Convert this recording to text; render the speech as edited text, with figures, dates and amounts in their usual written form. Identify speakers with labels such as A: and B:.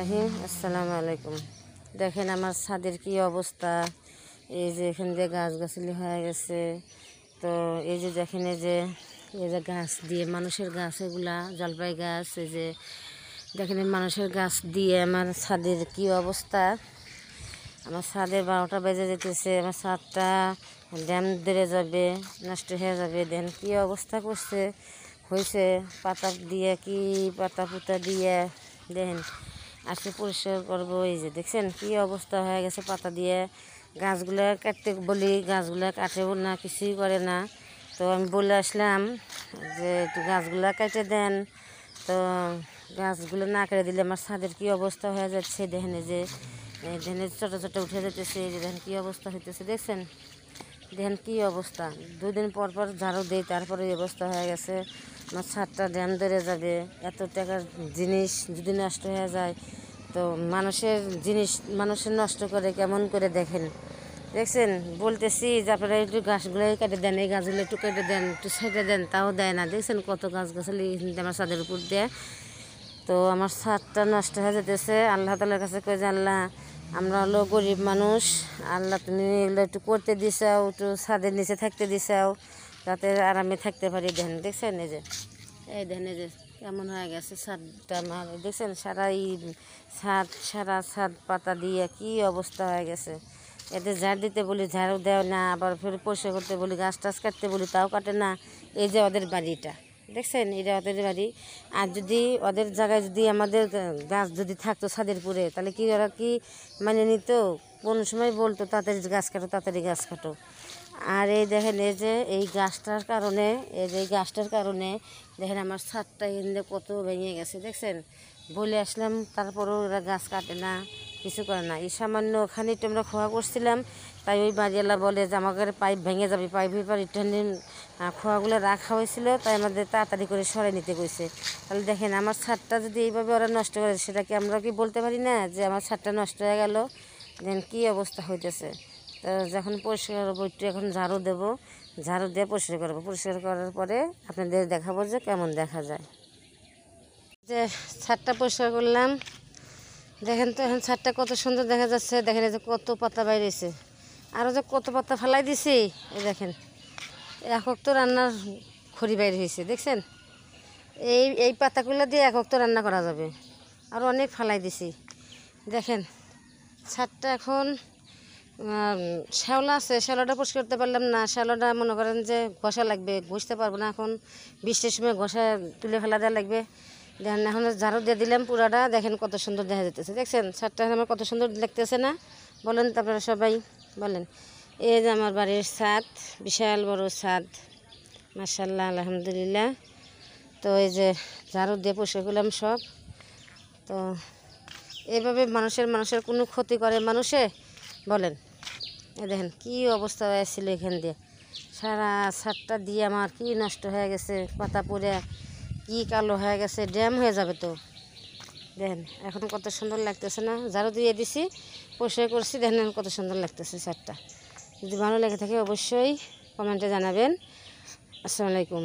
A: রহিম। আসসালামু আলাইকুম। দেখেন আমার ছাদের কি অবস্থা। এই যে এখান দিয়ে গাছগাছালি হয়ে গেছে। তো এই যে দেখেন এই যে গাছ দিয়ে মানুষের গাছ, এগুলা জলপাই গাছ, এই যে দেখেন মানুষের গাছ দিয়ে আমার ছাদের কি অবস্থা। আমার ছাদে 12টা বেজে যেতেছে, আমার ছাদটা ড্যাম ধরে যাবে, নষ্ট হয়ে যাবে। দেখেন কি অবস্থা করছে হয়েছে, পাতা দিয়ে কি পাতা পুতা দিয়ে দেখেন আসে পরিষ্কার করবো। এই যে দেখছেন কি অবস্থা হয়ে গেছে পাতা দিয়ে। গাছগুলো কাটতে বলি, গাছগুলো কাটেও না, কিছুই করে না। তো আমি বলে আসলাম যে একটু গাছগুলো কেটে দেন। তো গাছগুলো না কেটে দিলে আমার ছাদের কি অবস্থা হয়ে যাচ্ছে। দেখেন যে দেখেন ছোটো ছোটো উঠে যেতেছে, এই যে দেখেন কী অবস্থা হইতেছে, দেখছেন দেখেন কী অবস্থা। 2 দিন পর পর ঝাড়ু দিই, তারপরে এই অবস্থা হয়ে গেছে। আমার ছাদটা ড্যাম ধরে যাবে। এত টাকার জিনিস যদি নষ্ট হয়ে যায়, তো মানুষের জিনিস মানুষের নষ্ট করে কেমন করে দেখেন, দেখছেন। বলতেছি যে আপনারা একটু গাছগুলোই কেটে দেন, এই গাছগুলো একটু কেটে দেন, একটু ছেটে দেন, তাও দেয় না। দেখছেন কত গাছগাছালি আমার ছাদের উপর দিয়ে। তো আমার ছাদটা নষ্ট হয়ে যেতেছে। আল্লাহ তাআলার কাছে কই যে আল্লাহ, আমরা হলো গরিব মানুষ, আল্লাহ তুমি এগুলো একটু করতে দিছাও, একটু ছাদের নিচে থাকতে দিছাও, যাতে আরামে থাকতে পারি। দেখেন দেখছেন এই যে দেখেন এই যে কেমন হয়ে গেছে ছাদটা আমার, দেখছেন সারা ছাদ পাতা দিয়ে কি অবস্থা হয়ে গেছে। এতে ঝাড় দিতে বলি ঝাড়ু দেয় না, আবার ফের পরিষ্কার করতে বলি, গাছ টাছ কাটতে বলি তাও কাটে না। এই যে ওদের বাড়িটা, দেখছেন এটা ওদের বাড়ি। আর যদি ওদের জায়গায় যদি আমাদের গাছ যদি থাকতো ছাদের পুরে, তাহলে কি ওরা কি মানে নিত? কোন সময় বলতো তাড়াতাড়ি গাছ কাটো, তাড়াতাড়ি গাছ কাটো। আর এই দেখেন এই যে এই গাছটার কারণে, এই গাছটার কারণে দেখেন আমার ছাদটা এনে কত ভেঙে গেছে, দেখছেন। বলে আসলাম, তারপরেও ওরা গাছ কাটে না, কিছু করে না। এই সামান্য খানিকটা আমরা খোয়া করছিলাম, তাই ওই বাড়িওয়ালা বলে যে আমাদের পাইপ ভেঙে যাবে, পাইপের পর ইটানি খোয়াগুলো রাখা হয়েছিল, তাই আমাদের তাড়াতাড়ি করে সরাই নিতে কইছে। তাহলে দেখেন আমার ছাদটা যদি এইভাবে ওরা নষ্ট করে, সেটা কি আমরা কি বলতে পারি না যে আমার ছাদটা নষ্ট হয়ে গেল। দেখেন কী অবস্থা হইতেছে। তো যখন পরিষ্কার করবো, একটু এখন ঝাড়ু দেবো, ঝাড়ু দিয়ে পরিষ্কার করবো, পরিষ্কার করার পরে আপনাদের দেখাবো যে কেমন দেখা যায়। যে ছাদটা পরিষ্কার করলাম, দেখেন তো এখন ছাদটা কত সুন্দর দেখা যাচ্ছে। দেখেন এই যে কত পাতা বাইরেছে, আরও যে কত পাতা ফেলাই দিছি। এই দেখেন একক তো রান্নার খড়ি বাইরে হয়েছে, দেখছেন। এই পাতাগুলো দিয়ে একক তো রান্না করা যাবে, আরও অনেক ফেলাই দিছি। দেখেন ছাদটা এখন শ্যাওলা আছে, শ্যাওলাটা পরিষ্কার করতে পারলাম না। শ্যাওলাটা মনে করেন যে ঘষা লাগবে, ঘষতে পারবো না এখন, বৃষ্টির সময় ঘষা তুলে ফেলা দেওয়া লাগবে। দেখেন এখন ঝাড়ু দিয়ে দিলাম পুরাটা, দেখেন কত সুন্দর দেখা যেতেছে, দেখছেন ছাদটা আমার কত সুন্দর লাগতেছে না? বলেন তারপরে সবাই বলেন। এই যে আমার বাড়ির ছাদ, বিশাল বড় ছাদ, মাশাআল্লাহ আলহামদুলিল্লাহ। তো এই যে ঝাড়ু দিয়ে পরিষ্কার করলাম সব। তো এইভাবে মানুষের কোনো ক্ষতি করে মানুষে, বলেন। এ দেখেন কী অবস্থা হয়েছিল এখান দিয়ে, সারা ছাদটা দিয়ে আমার কি নষ্ট হয়ে গেছে, পাতা পড়ে কি কালো হয়ে গেছে, ড্যাম হয়ে যাবে তো। দেখেন এখন কত সুন্দর লাগতেছে না? ঝাড়ু দিয়ে দিছি, পরিষ্কার করছি, দেখেন কত সুন্দর লাগতেছে ছাদটা। যদি ভালো লেগে থাকে অবশ্যই কমেন্টে জানাবেন। আসসালামু আলাইকুম।